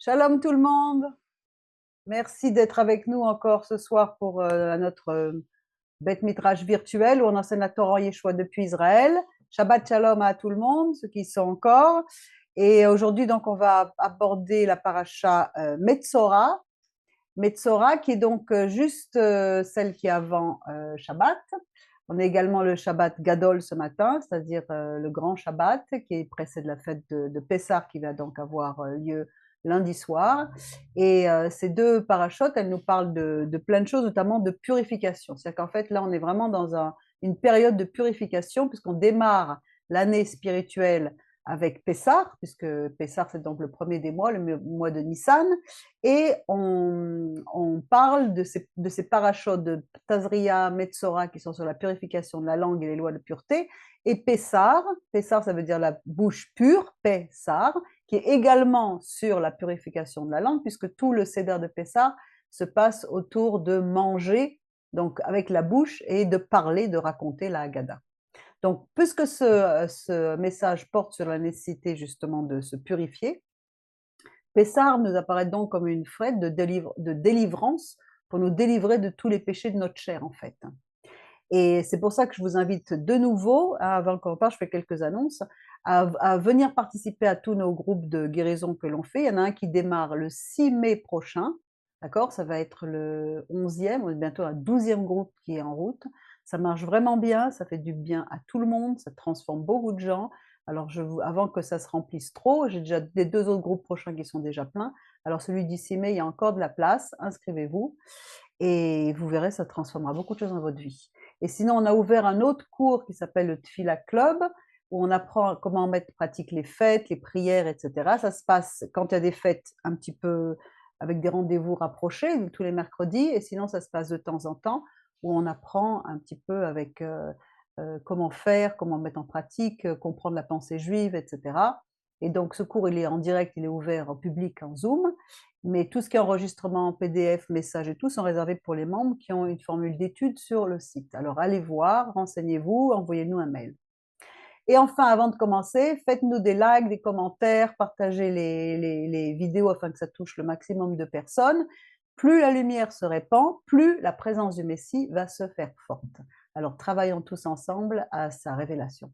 Shalom tout le monde. Merci d'être avec nous encore ce soir pour notre Beth Midrash virtuel où on enseigne la Torah en Yeshua depuis Israël. Shabbat Shalom à tout le monde, ceux qui y sont encore. Et aujourd'hui, donc, on va aborder la paracha Metzora. Metzora, qui est donc juste celle qui est avant Shabbat. On a également le Shabbat Gadol ce matin, c'est-à-dire le grand Shabbat qui précède la fête de Pessah qui va donc avoir lieu lundi soir. Et ces deux parachutes, elles nous parlent de plein de choses, notamment de purification. C'est-à-dire qu'en fait, là, on est vraiment dans une période de purification puisqu'on démarre l'année spirituelle avec Pessah, puisque Pessah, c'est donc le premier des mois, le mois de Nissan, et on parle de ces parachutes de Tazria, Metzora, qui sont sur la purification de la langue et les lois de pureté, et Pessar, Pessar ça veut dire la bouche pure, Pessar, qui est également sur la purification de la langue, puisque tout le Seder de Pessar se passe autour de manger, donc avec la bouche, et de parler, de raconter la Haggadah. Donc, puisque ce message porte sur la nécessité justement de se purifier, Pessar nous apparaît donc comme une fête de délivrance pour nous délivrer de tous les péchés de notre chair, en fait. Et c'est pour ça que je vous invite de nouveau, avant qu'on parte, je fais quelques annonces, à venir participer à tous nos groupes de guérison que l'on fait. Il y en a un qui démarre le 6 mai prochain, d'accord? Ça va être le 11e, on est bientôt un 12e groupe qui est en route. Ça marche vraiment bien, ça fait du bien à tout le monde, ça transforme beaucoup de gens. Alors, avant que ça se remplisse trop, j'ai déjà des 2 autres groupes prochains qui sont déjà pleins. Alors, celui du 6 mai, il y a encore de la place, inscrivez-vous. Et vous verrez, ça transformera beaucoup de choses dans votre vie. Et sinon, on a ouvert un autre cours qui s'appelle le Tfila Club, où on apprend comment mettre en pratique les fêtes, les prières, etc. Ça se passe quand il y a des fêtes un petit peu avec des rendez-vous rapprochés, tous les mercredis, et sinon ça se passe de temps en temps, où on apprend un petit peu avec comment faire, comment mettre en pratique, comprendre la pensée juive, etc. Et donc ce cours, il est en direct, il est ouvert au public en Zoom, mais tout ce qui est enregistrement, PDF, messages et tout sont réservés pour les membres qui ont une formule d'étude sur le site. Alors allez voir, renseignez-vous, envoyez-nous un mail. Et enfin, avant de commencer, faites-nous des likes, des commentaires, partagez les vidéos afin que ça touche le maximum de personnes. Plus la lumière se répand, plus la présence du Messie va se faire forte. Alors travaillons tous ensemble à sa révélation.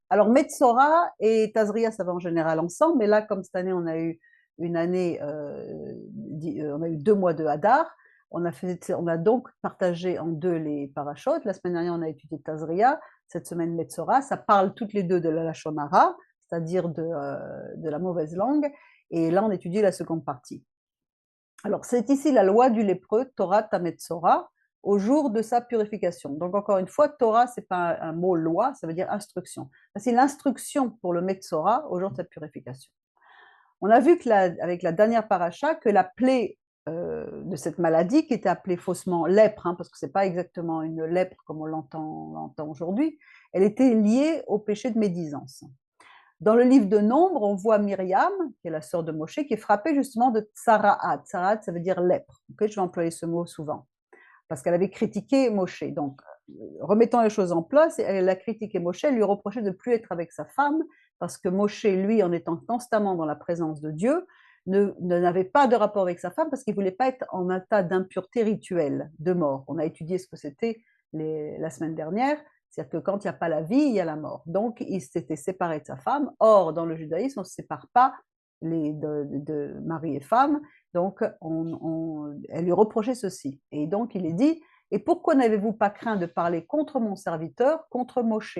Alors Metzora et Tazria, ça va en général ensemble, mais là, comme cette année, on a eu une année, on a eu 2 mois de Hadar, on a donc partagé en deux les parachutes. La semaine dernière, on a étudié Tazria, cette semaine Metzora, ça parle toutes les deux de la Lashon Hara, c'est-à-dire de la mauvaise langue, et là, on étudie la seconde partie. Alors, c'est ici la loi du lépreux, Torah Tametzora, au jour de sa purification. Donc, encore une fois, Torah, ce n'est pas un mot loi, ça veut dire instruction. C'est l'instruction pour le Metzora au jour de sa purification. On a vu avec la dernière paracha que la plaie de cette maladie, qui était appelée faussement lèpre, parce que ce n'est pas exactement une lèpre comme on l'entend aujourd'hui, elle était liée au péché de médisance. Dans le livre de Nombres, on voit Myriam, qui est la sœur de Moshe, qui est frappée justement de tsaraat. Tsaraat, ça veut dire lèpre. Okay, je vais employer ce mot souvent, parce qu'elle avait critiqué Moshe. Donc, remettons les choses en place, elle a critiqué Moshe, elle lui reprochait de ne plus être avec sa femme, parce que Moshe, lui, en étant constamment dans la présence de Dieu, n'avait pas de rapport avec sa femme, parce qu'il ne voulait pas être en état d'impureté rituelle, de mort. On a étudié ce que c'était la semaine dernière, c'est-à-dire que quand il n'y a pas la vie, il y a la mort. Donc, il s'était séparé de sa femme. Or, dans le judaïsme, on ne se sépare pas de mari et femme. Donc, elle lui reprochait ceci. Et donc, il est dit, et pourquoi n'avez-vous pas craint de parler contre mon serviteur, contre Moshe?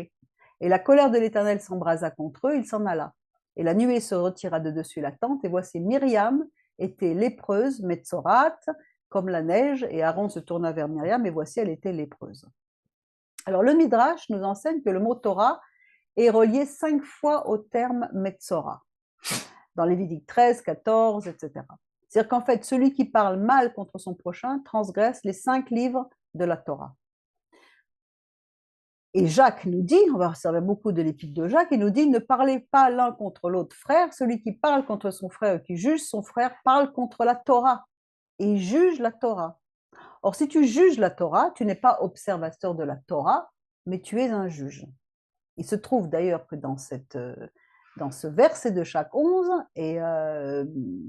Et la colère de l'Éternel s'embrasa contre eux, il s'en alla. Et la nuée se retira de dessus la tente, et voici Myriam était lépreuse, Metzorat, comme la neige, et Aaron se tourna vers Myriam, et voici elle était lépreuse. Alors le Midrash nous enseigne que le mot Torah est relié 5 fois au terme Metzora, dans Lévitique 13, 14, etc. C'est-à-dire qu'en fait, celui qui parle mal contre son prochain transgresse les 5 livres de la Torah. Et Jacques nous dit, on va observer beaucoup de l'épître de Jacques, il nous dit, ne parlez pas l'un contre l'autre frère, celui qui parle contre son frère ou qui juge son frère parle contre la Torah, et il juge la Torah. Or, si tu juges la Torah, tu n'es pas observateur de la Torah, mais tu es un juge. Il se trouve d'ailleurs que dans dans ce verset de chaque 11, et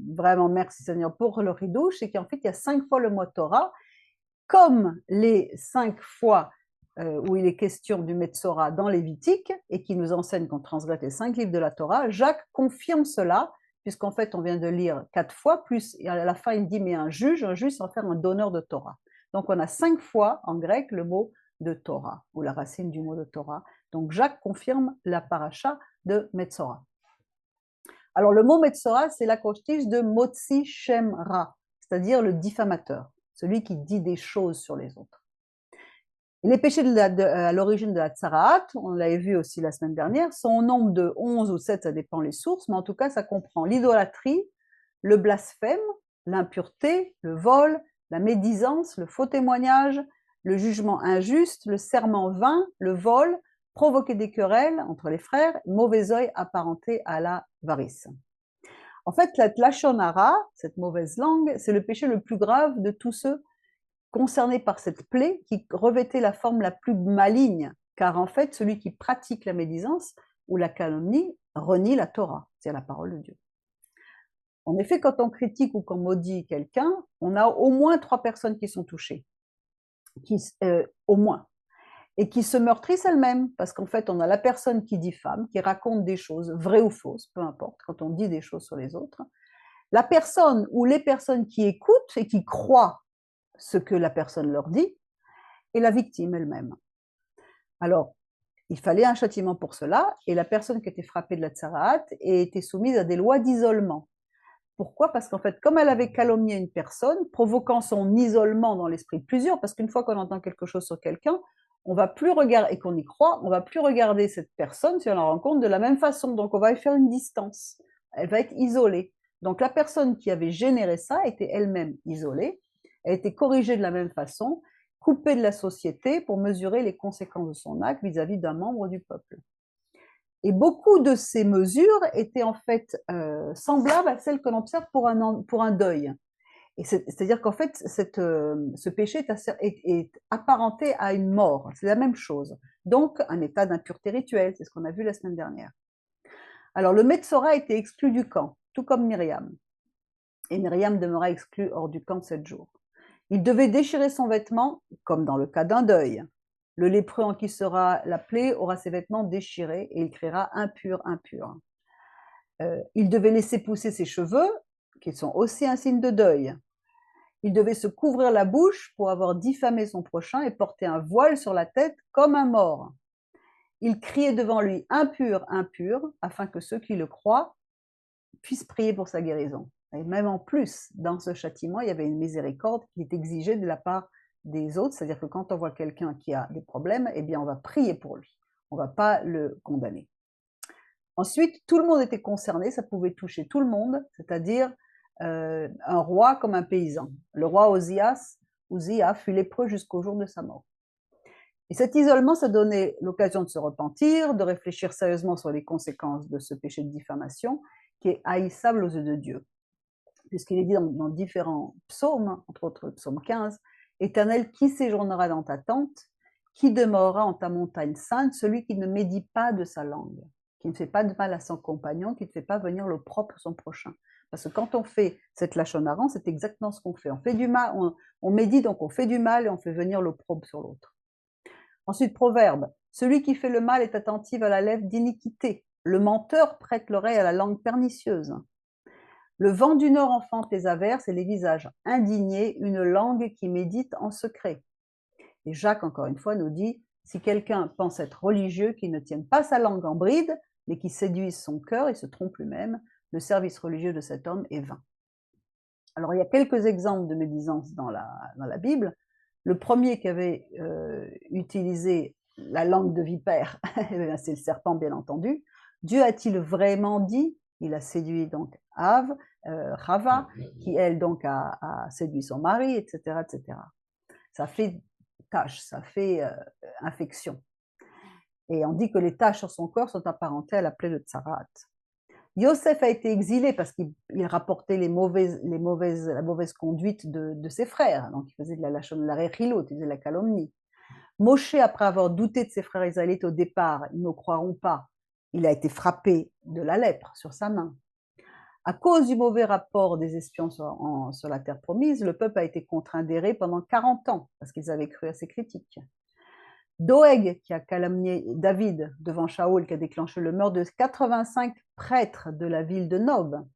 vraiment merci Seigneur pour le ridouche, c'est qu'en fait il y a 5 fois le mot Torah, comme les 5 fois où il est question du Metzora dans Lévitique, et qui nous enseigne qu'on transgresse les 5 livres de la Torah. Jacques confirme cela, puisqu'en fait on vient de lire 4 fois, plus et à la fin il dit mais un juge c'est en faire un donneur de Torah. Donc on a 5 fois en grec le mot de Torah, ou la racine du mot de Torah. Donc Jacques confirme la paracha de Metzora. Alors le mot Metzora, c'est l'acrostiche de Motzi Shem Ra, c'est-à-dire le diffamateur, celui qui dit des choses sur les autres. Et les péchés à l'origine de la Tsaraat, on l'avait vu aussi la semaine dernière, sont au nombre de 11 ou 7, ça dépend les sources, mais en tout cas ça comprend l'idolâtrie, le blasphème, l'impureté, le vol, la médisance, le faux témoignage, le jugement injuste, le serment vain, le vol, provoquer des querelles entre les frères, mauvais œil apparenté à la varice. En fait, la lashon hara, cette mauvaise langue, c'est le péché le plus grave de tous ceux concernés par cette plaie qui revêtait la forme la plus maligne, car en fait, celui qui pratique la médisance ou la calomnie renie la Torah, c'est-à-dire la parole de Dieu. En effet, quand on critique ou qu'on maudit quelqu'un, on a au moins 3 personnes qui sont touchées, au moins, et qui se meurtrissent elles-mêmes, parce qu'en fait, on a la personne qui diffame, qui raconte des choses, vraies ou fausses, peu importe, quand on dit des choses sur les autres, la personne ou les personnes qui écoutent et qui croient ce que la personne leur dit, et la victime elle-même. Alors, il fallait un châtiment pour cela, et la personne qui était frappée de la tsaraat était soumise à des lois d'isolement. Pourquoi? Parce qu'en fait, comme elle avait calomnié une personne, provoquant son isolement dans l'esprit de plusieurs, parce qu'une fois qu'on entend quelque chose sur quelqu'un, on va plus regarder, et qu'on y croit, on va plus regarder cette personne si on la rencontre de la même façon, donc on va y faire une distance. Elle va être isolée. Donc la personne qui avait généré ça était elle-même isolée, elle était corrigée de la même façon, coupée de la société pour mesurer les conséquences de son acte vis-à-vis d'un membre du peuple. Et beaucoup de ces mesures étaient en fait semblables à celles que l'on observe pour un deuil. C'est-à-dire qu'en fait, ce péché est apparenté à une mort. C'est la même chose. Donc, un état d'impureté rituelle, c'est ce qu'on a vu la semaine dernière. Alors, le Metzora a été exclu du camp, tout comme Myriam. Et Myriam demeura exclue hors du camp 7 jours. Il devait déchirer son vêtement, comme dans le cas d'un deuil. Le lépreux en qui sera la plaie aura ses vêtements déchirés et il criera impur, impur. Il devait laisser pousser ses cheveux, qui sont aussi un signe de deuil. Il devait se couvrir la bouche pour avoir diffamé son prochain et porter un voile sur la tête comme un mort. Il criait devant lui impur, impur, afin que ceux qui le croient puissent prier pour sa guérison. Et même en plus, dans ce châtiment, il y avait une miséricorde qui est exigée de la part des autres, c'est-à-dire que quand on voit quelqu'un qui a des problèmes, eh bien on va prier pour lui, on ne va pas le condamner. Ensuite, tout le monde était concerné, ça pouvait toucher tout le monde, c'est-à-dire un roi comme un paysan. Le roi Uzziah fut lépreux jusqu'au jour de sa mort. Et cet isolement, ça donnait l'occasion de se repentir, de réfléchir sérieusement sur les conséquences de ce péché de diffamation qui est haïssable aux yeux de Dieu. Puisqu'il est dit dans différents psaumes, entre autres le psaume 15, « Éternel, qui séjournera dans ta tente? Qui demeurera en ta montagne sainte? Celui qui ne médit pas de sa langue, qui ne fait pas de mal à son compagnon, qui ne fait pas venir le propre à son prochain. » Parce que quand on fait cette lashon hara, c'est exactement ce qu'on fait. On fait du mal, on médit, donc on fait du mal et on fait venir l'opprobre sur l'autre. Ensuite, proverbe. Celui qui fait le mal est attentif à la lèvre d'iniquité. Le menteur prête l'oreille à la langue pernicieuse. Le vent du nord enfante les averses et les visages indignés, une langue qui médite en secret. Et Jacques, encore une fois, nous dit, si quelqu'un pense être religieux, qu'il ne tienne pas sa langue en bride, mais qui séduise son cœur et se trompe lui-même, le service religieux de cet homme est vain. Alors, il y a quelques exemples de médisance dans la Bible. Le premier qui avait utilisé la langue de vipère, c'est le serpent, bien entendu. Dieu a-t-il vraiment dit? Il a séduit donc Chava, qui elle donc a séduit son mari, etc., etc. Ça fait tache, ça fait infection. Et on dit que les taches sur son corps sont apparentées à la plaie de Tsaraat. Yosef a été exilé parce qu'il rapportait la mauvaise conduite de ses frères. Donc il faisait de la lachon, la rechilot, il faisait de la calomnie. Moshe, après avoir douté de ses frères israélites au départ, ils ne croiront pas. il a été frappé de la lèpre sur sa main. À cause du mauvais rapport des espions sur la terre promise, le peuple a été contraint d'errer pendant 40 ans, parce qu'ils avaient cru à ses critiques. Doeg, qui a calomnié David devant Shaoul, qui a déclenché le meurtre de 85 prêtres de la ville de Nob.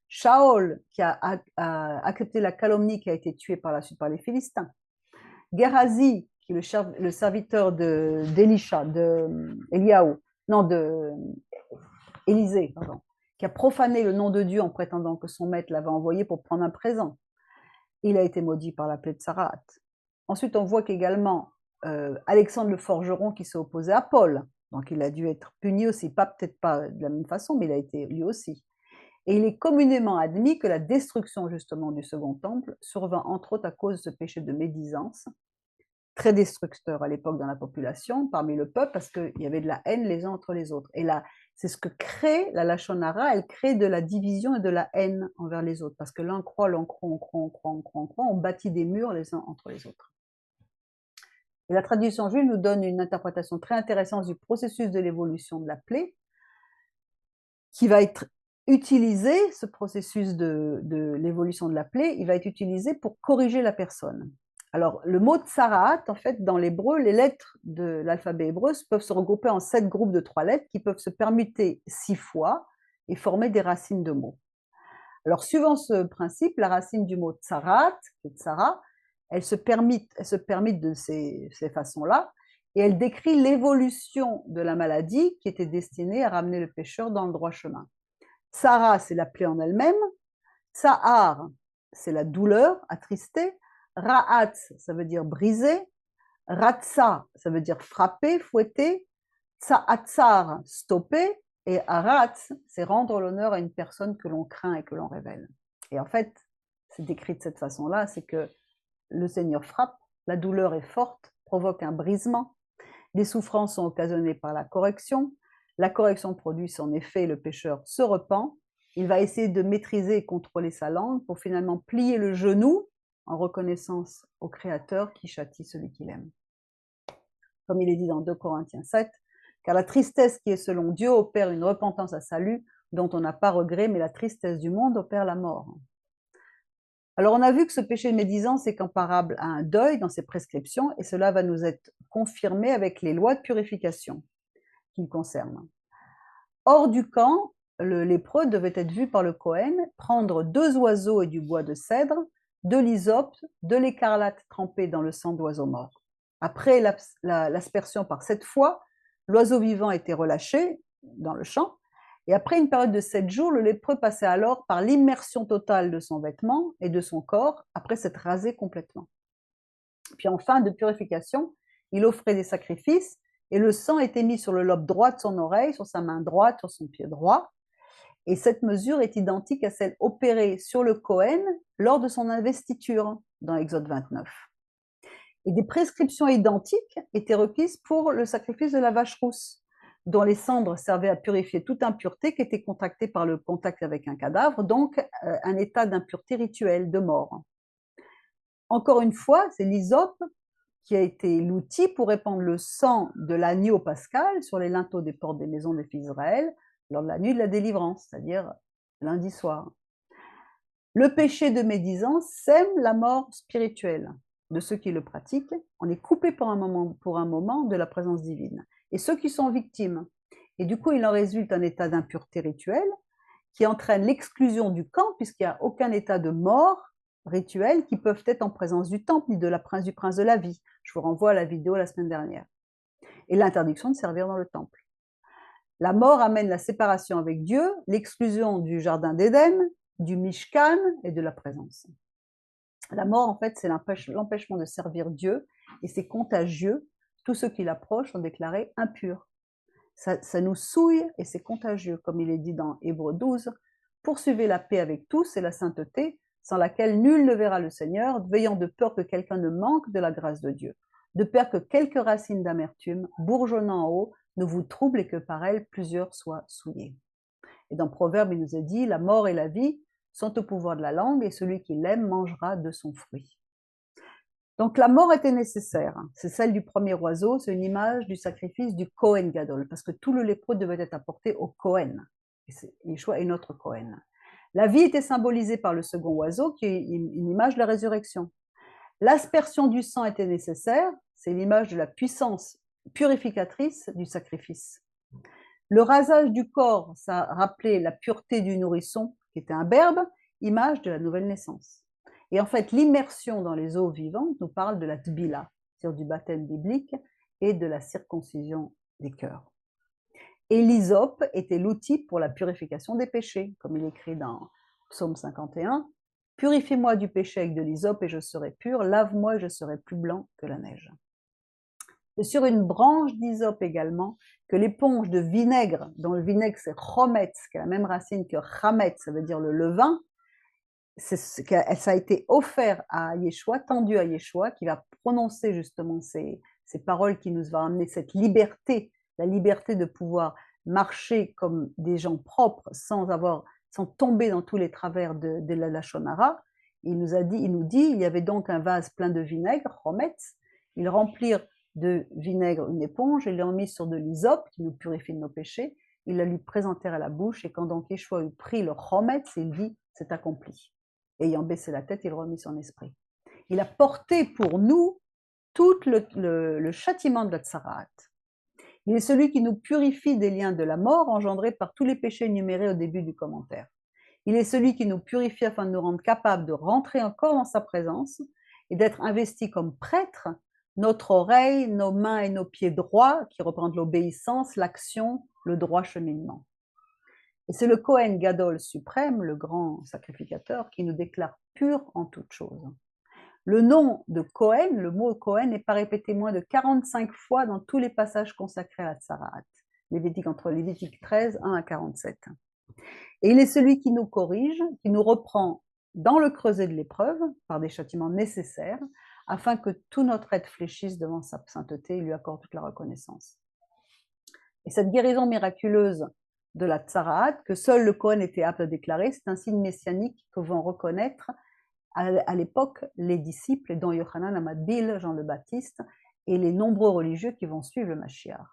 Shaoul, qui a accepté la calomnie, qui a été tué par la suite par les Philistins. Géhazi, qui est le serviteur d'Élisha, Élisée, qui a profané le nom de Dieu en prétendant que son maître l'avait envoyé pour prendre un présent. Il a été maudit par la plaie de Sarat. Ensuite, on voit qu'également Alexandre le forgeron qui s'est opposé à Paul, donc il a dû être puni aussi, peut-être pas de la même façon, mais il a été lui aussi. Et il est communément admis que la destruction justement du second temple survint entre autres à cause de ce péché de médisance, très destructeur à l'époque dans la population, parmi le peuple, parce qu'il y avait de la haine les uns entre les autres. Et là, c'est ce que crée la Lachon Hara, elle crée de la division et de la haine envers les autres, parce que l'un croit, on bâtit des murs les uns entre les autres. Et la tradition juive nous donne une interprétation très intéressante du processus de l'évolution de la plaie, qui va être utilisé, ce processus de l'évolution de la plaie, il va être utilisé pour corriger la personne. Alors, le mot tsaraat, en fait, dans l'hébreu, les lettres de l'alphabet hébreu peuvent se regrouper en 7 groupes de 3 lettres qui peuvent se permuter 6 fois et former des racines de mots. Alors, suivant ce principe, la racine du mot tsaraat, tsara, elle se permit de ces façons-là, et elle décrit l'évolution de la maladie qui était destinée à ramener le pécheur dans le droit chemin. Tsara, c'est la plaie en elle-même. Tsahar, c'est la douleur, attristé. Ra'at, ça veut dire briser. Ratsa, ça veut dire frapper, fouetter. Tsa'atsar, stopper. Et arat, c'est rendre l'honneur à une personne que l'on craint et que l'on révèle. Et en fait, c'est décrit de cette façon-là, c'est que le Seigneur frappe, la douleur est forte, provoque un brisement, les souffrances sont occasionnées par la correction produit son effet, le pécheur se repent, il va essayer de maîtriser et contrôler sa langue pour finalement plier le genou en reconnaissance au Créateur qui châtie celui qu'il aime. Comme il est dit dans 2 Corinthiens 7, car la tristesse qui est selon Dieu opère une repentance à salut dont on n'a pas regret, mais la tristesse du monde opère la mort. Alors, on a vu que ce péché de médisance est comparable à un deuil dans ses prescriptions, et cela va nous être confirmé avec les lois de purification qui le concernent. Hors du camp, le lépreux devait être vu par le Cohen prendre 2 oiseaux et du bois de cèdre, de l'hysope, de l'écarlate trempée dans le sang d'oiseaux morts. Après l'aspersion par 7 fois, l'oiseau vivant était relâché dans le champ, et après une période de 7 jours, le lépreux passait alors par l'immersion totale de son vêtement et de son corps, après s'être rasé complètement. Puis en fin de purification, il offrait des sacrifices, et le sang était mis sur le lobe droit de son oreille, sur sa main droite, sur son pied droit. Et cette mesure est identique à celle opérée sur le Cohen lors de son investiture dans Exode 29. Et des prescriptions identiques étaient requises pour le sacrifice de la vache rousse, dont les cendres servaient à purifier toute impureté qui était contactée par le contact avec un cadavre, donc un état d'impureté rituelle, de mort. Encore une fois, c'est l'hysope qui a été l'outil pour répandre le sang de l'agneau pascal sur les linteaux des portes des maisons des fils d'Israël lors de la nuit de la délivrance, c'est-à-dire lundi soir. Le péché de médisance sème la mort spirituelle de ceux qui le pratiquent. On est coupé pour un moment de la présence divine. Et ceux qui sont victimes. Et du coup, il en résulte un état d'impureté rituelle qui entraîne l'exclusion du camp, puisqu'il n'y a aucun état de mort rituel qui peuvent être en présence du temple ni du prince de la vie. Je vous renvoie à la vidéo la semaine dernière. Et l'interdiction de servir dans le temple. La mort amène la séparation avec Dieu, l'exclusion du jardin d'Éden, du Mishkan et de la présence. La mort, en fait, c'est l'empêchement de servir Dieu et c'est contagieux. Tous ceux qui l'approchent sont déclarés impurs. Ça nous souille et c'est contagieux, comme il est dit dans Hébreux 12. Poursuivez la paix avec tous et la sainteté, sans laquelle nul ne verra le Seigneur, veillant de peur que quelqu'un ne manque de la grâce de Dieu, de peur que quelques racines d'amertume, bourgeonnant en haut, ne vous troublent et que par elles plusieurs soient souillés. Et dans Proverbe, il nous est dit, la mort et la vie sont au pouvoir de la langue, et celui qui l'aime mangera de son fruit. Donc la mort était nécessaire. C'est celle du premier oiseau, c'est une image du sacrifice du Kohen Gadol, parce que tout le lépreux devait être apporté au Kohen. Yeshua est notre Kohen. La vie était symbolisée par le second oiseau, qui est une image de la résurrection. L'aspersion du sang était nécessaire, c'est l'image de la puissance purificatrice du sacrifice. Le rasage du corps, ça rappelait la pureté du nourrisson, qui était un berbe, image de la nouvelle naissance. Et en fait, l'immersion dans les eaux vivantes nous parle de la tbila, c'est-à-dire du baptême biblique, et de la circoncision des cœurs. Et l'hysope était l'outil pour la purification des péchés, comme il est écrit dans Psaume 51. « Purifie-moi du péché avec de l'hysope et je serai pur, lave-moi et je serai plus blanc que la neige. » C'est sur une branche d'hysope également que l'éponge de vinaigre, dont le vinaigre c'est chometz, qui est la même racine que chametz, ça veut dire le levain, ça a été offert à Yeshua, tendu à Yeshua, qui va prononcer justement ces paroles qui nous vont amener cette liberté, la liberté de pouvoir marcher comme des gens propres sans tomber dans tous les travers de la Lachon Hara. Il nous dit, il y avait donc un vase plein de vinaigre, chometz, ils remplirent de vinaigre une éponge, ils l'ont mis sur de l'hysope qui nous purifie de nos péchés, ils la lui présentèrent à la bouche, et quand donc Yeshua eut pris le chometz, il dit, c'est accompli. Ayant baissé la tête, il remit son esprit. Il a porté pour nous tout le châtiment de la tsaraat. Il est celui qui nous purifie des liens de la mort engendrés par tous les péchés énumérés au début du commentaire. Il est celui qui nous purifie afin de nous rendre capables de rentrer encore dans sa présence et d'être investis comme prêtres, notre oreille, nos mains et nos pieds droits, qui représentent l'obéissance, l'action, le droit cheminement. Et c'est le Kohen Gadol suprême, le grand sacrificateur, qui nous déclare purs en toutes choses. Le nom de Kohen, le mot Kohen, n'est pas répété moins de 45 fois dans tous les passages consacrés à la Tsaraat, entre Lévitique 13, 1 à 47. Et il est celui qui nous corrige, qui nous reprend dans le creuset de l'épreuve, par des châtiments nécessaires, afin que tout notre être fléchisse devant sa sainteté et lui accorde toute la reconnaissance. Et cette guérison miraculeuse de la tsaraat, que seul le Kohen était apte à déclarer, c'est un signe messianique que vont reconnaître à l'époque les disciples, dont Yochanan Amadbil, Jean le Baptiste, et les nombreux religieux qui vont suivre le Mashiach.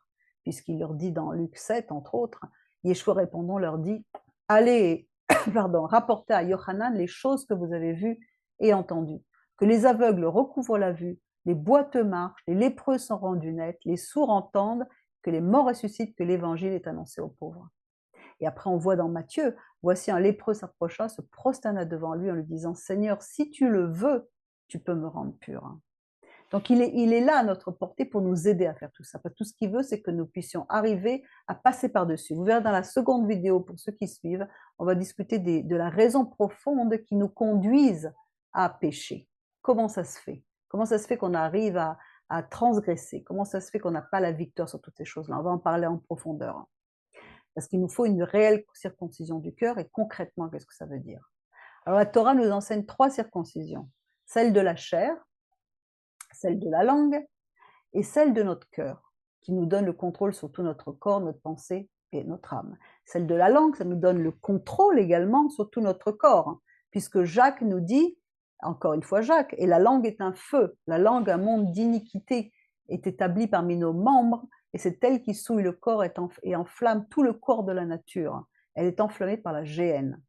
Puisqu'il leur dit dans Luc 7, entre autres, Yeshua répondant leur dit « Allez, rapportez à Yochanan les choses que vous avez vues et entendues, que les aveugles recouvrent la vue, les boiteux marchent, les lépreux sont rendus nets, les sourds entendent, que les morts ressuscitent, que l'évangile est annoncé aux pauvres. » Et après, on voit dans Matthieu, voici un lépreux s'approcha, se prosterna devant lui en lui disant, Seigneur, si tu le veux, tu peux me rendre pur. Donc il est là à notre portée pour nous aider à faire tout ça. Parce que tout ce qu'il veut, c'est que nous puissions arriver à passer par-dessus. Vous verrez dans la seconde vidéo, pour ceux qui suivent, on va discuter de la raison profonde qui nous conduise à pécher. Comment ça se fait? Comment ça se fait qu'on arrive à transgresser? Comment ça se fait qu'on n'a pas la victoire sur toutes ces choses-là? On va en parler en profondeur. Parce qu'il nous faut une réelle circoncision du cœur, et concrètement, qu'est-ce que ça veut dire? Alors la Torah nous enseigne 3 circoncisions. Celle de la chair, celle de la langue, et celle de notre cœur, qui nous donne le contrôle sur tout notre corps, notre pensée et notre âme. Celle de la langue, ça nous donne le contrôle également sur tout notre corps, puisque Jacques nous dit, encore une fois Jacques, et la langue est un feu, la langue, un monde d'iniquité, est établi parmi nos membres, et c'est elle qui souille le corps et enflamme tout le corps de la nature. Elle est enflammée par la géhenne.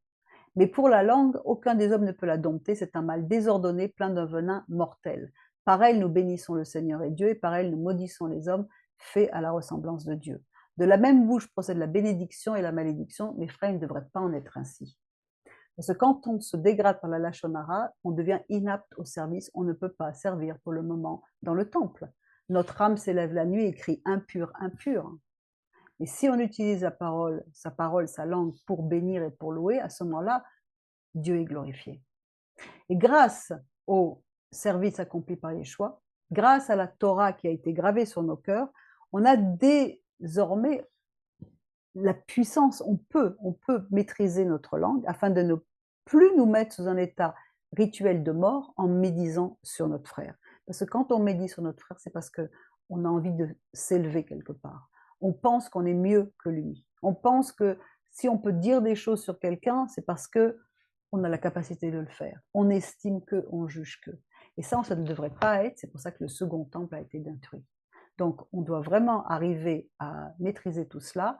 Mais pour la langue, aucun des hommes ne peut la dompter, c'est un mal désordonné, plein d'un venin mortel. Par elle, nous bénissons le Seigneur et Dieu, et par elle, nous maudissons les hommes, faits à la ressemblance de Dieu. De la même bouche procède la bénédiction et la malédiction, mes frères, il ne devrait pas en être ainsi. Parce que quand on se dégrade par la Lachon Hara, on devient inapte au service, on ne peut pas servir pour le moment dans le temple. Notre âme s'élève la nuit et crie impur, impur. Mais si on utilise sa parole, sa langue pour bénir et pour louer, à ce moment-là, Dieu est glorifié. Et grâce au service accompli par Yeshua, grâce à la Torah qui a été gravée sur nos cœurs, on a désormais la puissance, on peut maîtriser notre langue afin de ne plus nous mettre sous un état rituel de mort en médisant sur notre frère. Parce que quand on médit sur notre frère, c'est parce qu'on a envie de s'élever quelque part. On pense qu'on est mieux que lui. On pense que si on peut dire des choses sur quelqu'un, c'est parce qu'on a la capacité de le faire. On estime que, on juge que. Et ça ne devrait pas être, c'est pour ça que le second temple a été détruit. Donc, on doit vraiment arriver à maîtriser tout cela.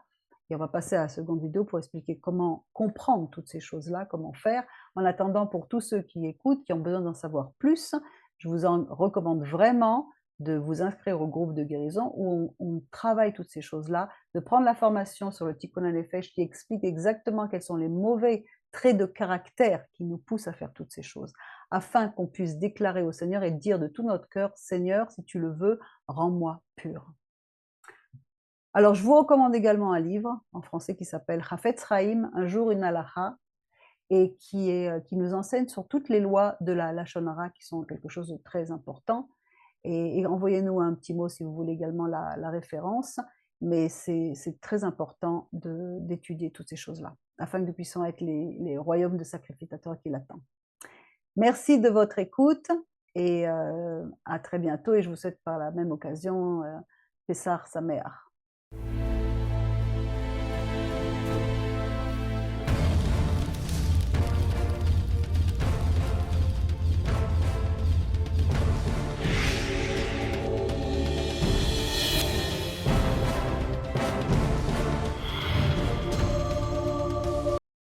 Et on va passer à la seconde vidéo pour expliquer comment comprendre toutes ces choses-là, comment faire. En attendant, pour tous ceux qui écoutent, qui ont besoin d'en savoir plus, je vous en recommande vraiment de vous inscrire au groupe de guérison où on travaille toutes ces choses-là, de prendre la formation sur le Tikkun HaNefesh qui explique exactement quels sont les mauvais traits de caractère qui nous poussent à faire toutes ces choses, afin qu'on puisse déclarer au Seigneur et dire de tout notre cœur, Seigneur, si tu le veux, rends-moi pur. Alors, je vous recommande également un livre en français qui s'appelle Chafetz Chaim, un jour une halacha, et qui nous enseigne sur toutes les lois de la Lashon Hara qui sont quelque chose de très important. Et envoyez-nous un petit mot si vous voulez également la référence, mais c'est très important d'étudier toutes ces choses-là, afin que nous puissions être les royaumes de sacrificateurs qui l'attendent. Merci de votre écoute et à très bientôt, et je vous souhaite par la même occasion Pessar Sameach.